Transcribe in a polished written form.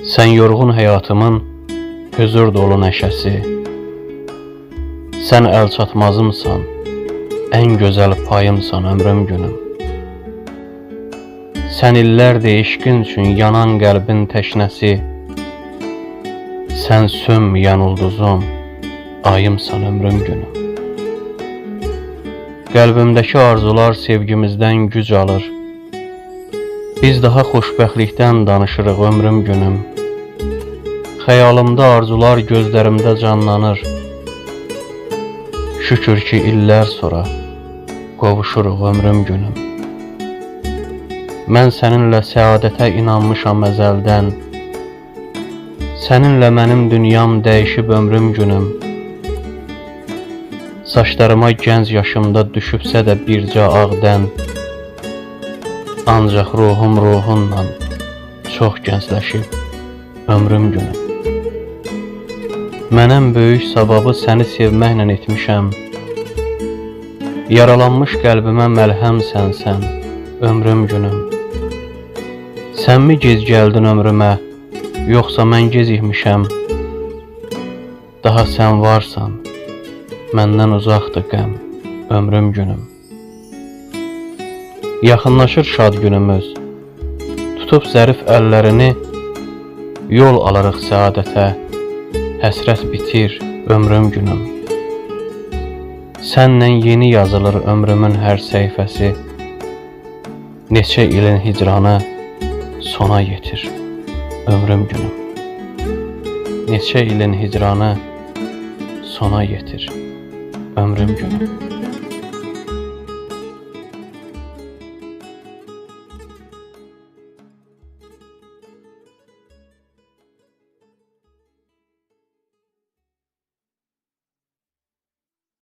Sən yorğun həyatımın hüzur dolu nəşəsi, sən əlçatmazımsan, ən gözəl payımsan ömrüm günüm. Sən illərdir eşqin üçün yanan qəlbin təşnəsi, sən sönməyən ulduzum, ayımsan ömrüm günüm. Qəlbimdəki arzular sevgimizdən güc alır, biz daha xoşbəxtlikdən danışırıq ömrüm günüm. Xəyalımda arzular gözlərimdə canlanır, şükür ki illər sonra qovuşuruq ömrüm günüm. Mən səninlə səadətə inanmışam əzəldən, səninlə mənim dünyam dəyişib ömrüm günüm. Saçlarıma gənc yaşımda düşübsə də bircə ağdən, ancaq ruhum ruhunla çox gəncləşib ömrüm günüm. Mən ən böyük savabı səni sevməklə etmişəm, yaralanmış qəlbimə məlhəm sənsən ömrüm günüm. Sən mi gec gəldin ömrümə, yoxsa mən gecikmişəm? Daha sən varsan, məndən uzaqdır qəm ömrüm günüm. Yaxınlaşır şad günümüz, tutub zərif əllərini, yol alarıq səadətə, həsrət bitir ömrüm günüm. Sənlə yeni yazılır ömrümün hər səhifəsi, neçə ilin hicranı sona yetir ömrüm günüm. Neçə ilin hicranı sona yetir ömrüm günüm.